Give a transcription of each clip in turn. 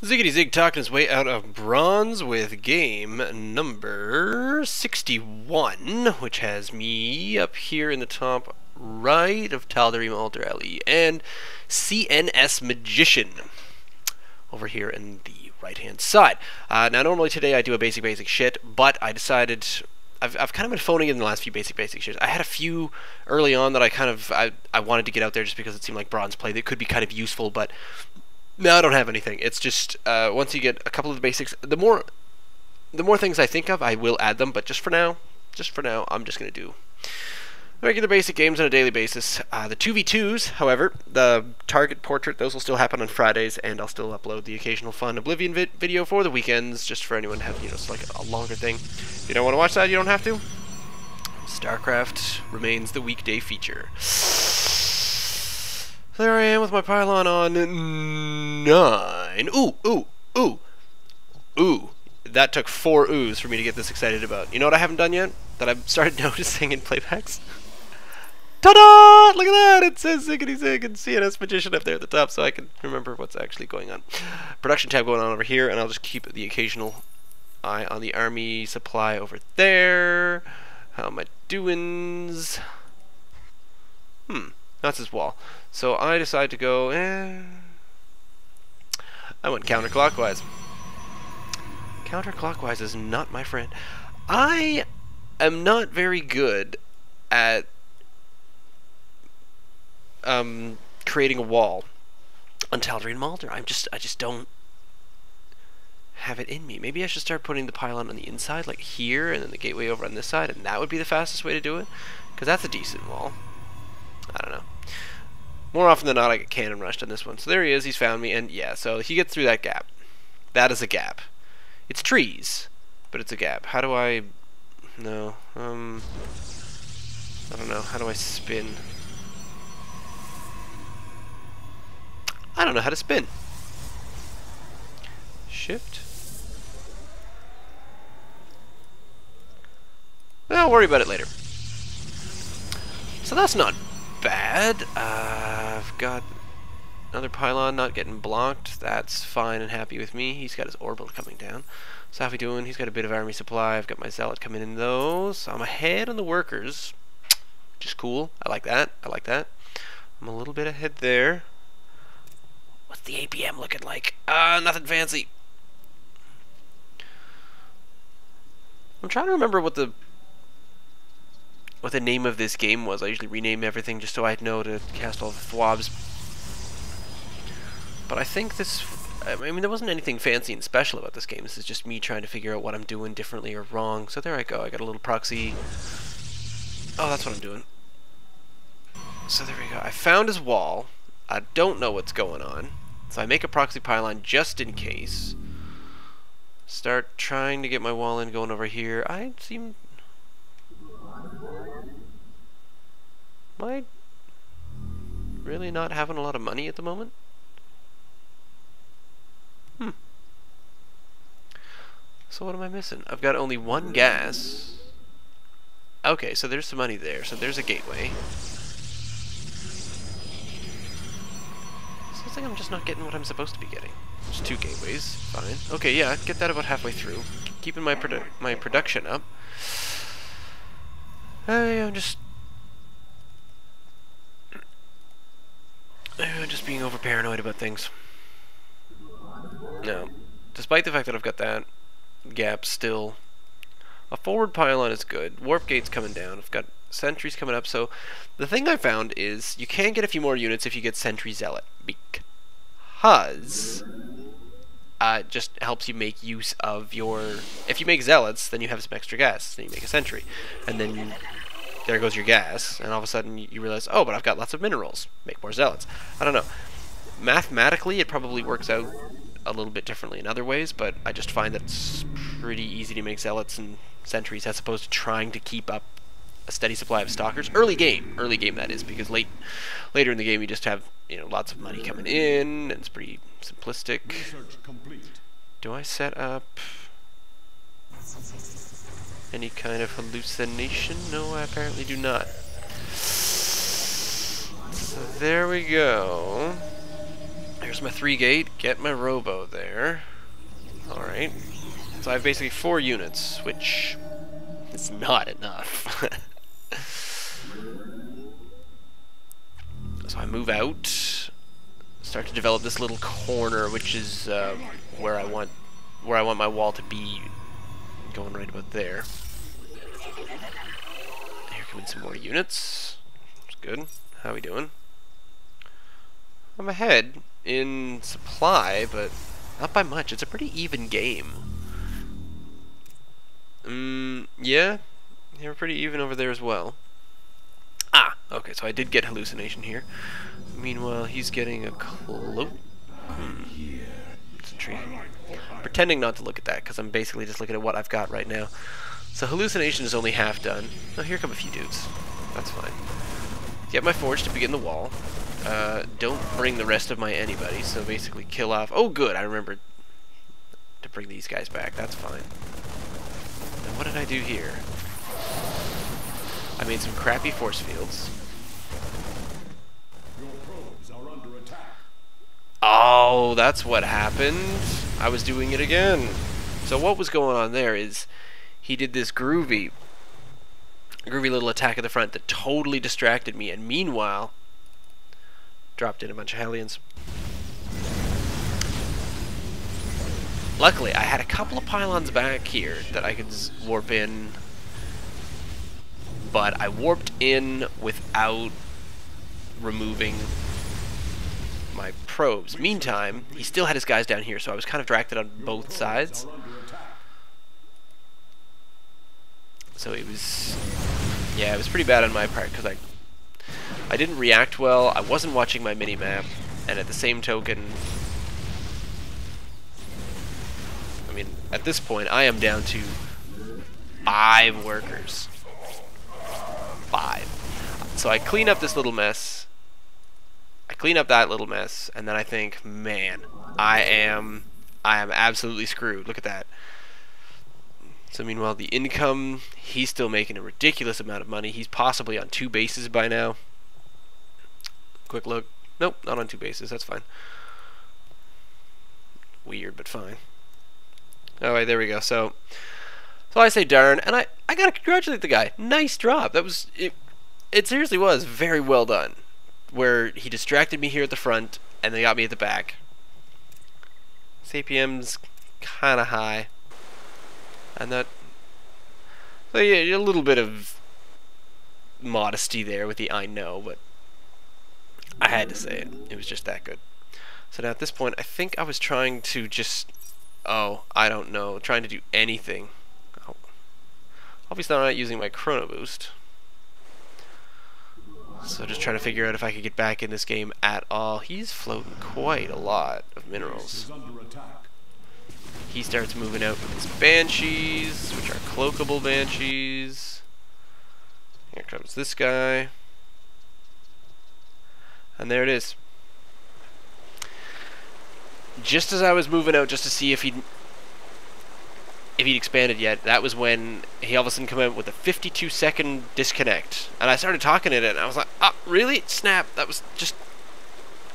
Ziggity Zig talking his way out of bronze with game number 61, which has me up here in the top right of THWOB Alter LE and cNsMagician over here in the right hand side. Now normally today I do a basic shit, but I decided I've kind of been phoning in the last few basic shits. I had a few early on that I wanted to get out there just because it seemed like bronze play that could be kind of useful, but no, I don't have anything. It's just once you get a couple of the basics, the more things I think of, I will add them. But just for now, I'm just gonna do regular basic games on a daily basis. The 2v2s, however, the target portrait, those will still happen on Fridays, and I'll still upload the occasional fun Oblivion video for the weekends, just for anyone to have, it's like a longer thing. If you don't want to watch that, you don't have to. StarCraft remains the weekday feature. There I am with my pylon on 9. Ooh. That took 4 oohs for me to get this excited about. You know what I haven't done yet? That I've started noticing in playbacks? Ta-da! Look at that! It says Ziggity Zig and cNsMagician up there at the top, so I can remember what's actually going on. Production tab going on over here, and I'll just keep the occasional eye on the army supply over there. How am I doings? That's his wall. So I decide to go, I went counterclockwise. Counterclockwise is not my friend. I am not very good at creating a wall on THWOB Alter. I just don't have it in me. Maybe I should start putting the pylon on the inside, like here, and then the gateway over on this side, and that would be the fastest way to do it, because that's a decent wall. I don't know. More often than not, I get cannon rushed on this one. So there he is. He's found me, and yeah, so he gets through that gap. That is a gap. It's trees, but it's a gap. How do I... No. I don't know. How do I spin? I don't know how to spin. Shift. I'll worry about it later. So that's not bad. I've got another pylon not getting blocked. That's fine and happy with me. He's got his orbital coming down. So how's he doing? He's got a bit of army supply. I've got my zealot coming in though. So I'm ahead on the workers, which is cool. I like that. I'm a little bit ahead there. What's the APM looking like? Nothing fancy. I'm trying to remember what the name of this game was. I usually rename everything just so I'd know to cast all the THWOBs. But I think this... I mean, there wasn't anything fancy and special about this game. This is just me trying to figure out what I'm doing differently or wrong. So there I go. I got a little proxy. Oh, that's what I'm doing. So there we go. I found his wall. I don't know what's going on. So I make a proxy pylon just in case. Start trying to get my wall in going over here. I seem... Am I really not having a lot of money at the moment? So what am I missing? I've got only 1 gas. Okay, so there's some money there. So there's a gateway. Sounds like I'm just not getting what I'm supposed to be getting. There's 2 gateways. Fine. Okay, yeah, get that about halfway through. Keeping my production up. I'm just being over paranoid about things. No. Despite the fact that I've got that gap still, a forward pylon is good. Warp gate's coming down. I've got sentries coming up. So the thing I found is you can get a few more units if you get sentry zealot, because it just helps you make use of your... If you make zealots, then you have some extra gas. Then you make a sentry, and then there goes your gas, and all of a sudden you realize, oh, but I've got lots of minerals. Make more zealots. I don't know. Mathematically, it probably works out a little bit differently in other ways, but I just find that it's pretty easy to make zealots and sentries as opposed to trying to keep up a steady supply of stalkers. Early game that is, because later in the game you just have lots of money coming in, and it's pretty simplistic. Do I set up any kind of hallucination? No, I apparently do not. So there we go. There's my 3-gate. Get my robo there. Alright. So I have basically 4 units, which is not enough. So I move out, start to develop this little corner, which is where I want my wall to be, going right about there. Here come in some more units. That's good. How are we doing? I'm ahead in supply, but not by much. It's a pretty even game. Yeah, we're pretty even over there as well. Ah, okay, so I did get hallucination here. Meanwhile, he's getting a cloak. It's intriguing. I'm pretending not to look at that, because I'm basically just looking at what I've got right now. So hallucination is only half done. Oh, here come a few dudes. That's fine. Get my forge to begin the wall. Don't bring the rest of my anybody, so basically kill off... Oh, good, I remembered to bring these guys back. That's fine. Now, what did I do here? I made some crappy force fields. Your probes are under attack. Oh, that's what happened. I was doing it again. So what was going on there is he did this groovy little attack at the front that totally distracted me, and meanwhile dropped in a bunch of Hellions. Luckily, I had a couple of pylons back here that I could warp in, but I warped in without removing my probes. Meantime, he still had his guys down here, so I was kind of directed on both sides. So it was, yeah, it was pretty bad on my part, because I didn't react well, I wasn't watching my mini-map, and at the same token, I mean, at this point, I am down to 5 workers. 5. So I clean up this little mess, I clean up that little mess, and then I think, man, I am absolutely screwed. Look at that. So meanwhile, the income, he's still making a ridiculous amount of money. He's possibly on 2 bases by now. Quick look. Nope, not on 2 bases. That's fine. Weird, but fine. Alright, there we go. So I say darn, and I gotta congratulate the guy. Nice drop. That was it. It seriously was very well done. Where he distracted me here at the front, and then got me at the back. CPM's kind of high. And that, so yeah, a little bit of modesty there with the I know, but I had to say it. It was just that good. So now at this point, I think I was trying to just, oh, I don't know, trying to do anything. Oh. Obviously I'm not using my chrono boost. So just trying to figure out if I could get back in this game at all. He's floating quite a lot of minerals. He starts moving out with his banshees, which are cloakable banshees. Here comes this guy. And there it is. Just as I was moving out just to see if he'd expanded yet, that was when he all of a sudden came out with a 52-second disconnect. And I started talking at it, and I was like, ah, really? Snap. That was just...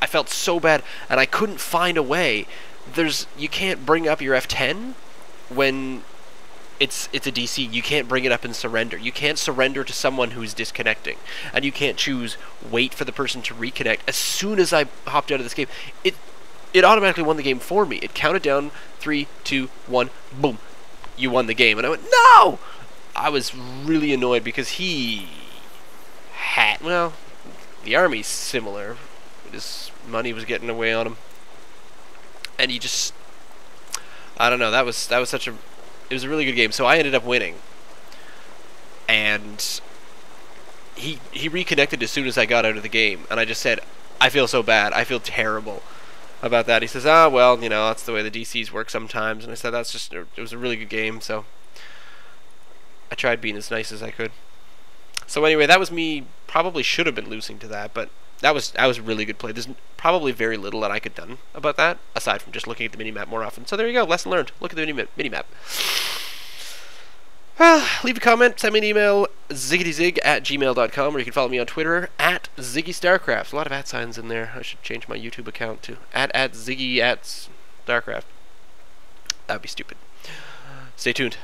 I felt so bad, and I couldn't find a way. You can't bring up your F10 when it's a DC. You can't bring it up and surrender. You can't surrender to someone who's disconnecting, and you can't choose wait for the person to reconnect. As soon as I hopped out of this game, it automatically won the game for me. It counted down 3, 2, 1, boom, you won the game, and I went no. I was really annoyed because he had, well, the army's similar. His money was getting away on him. And he just, I don't know, that was such a, it was a really good game. So I ended up winning. And he reconnected as soon as I got out of the game. And I just said, I feel so bad. I feel terrible about that. He says, ah, well, you know, that's the way the DCs work sometimes. And I said, that's just, it was a really good game. So I tried being as nice as I could. So anyway, that was me, probably should have been losing to that, but that was a really good play. There's probably very little that I could have done about that, aside from just looking at the minimap more often. So there you go, lesson learned. Look at the minimap. Leave a comment, send me an email, ziggityzig@gmail.com, or you can follow me on Twitter, @ZiggyStarcraft. A lot of @ signs in there. I should change my YouTube account to @Ziggy@Starcraft. That would be stupid. Stay tuned.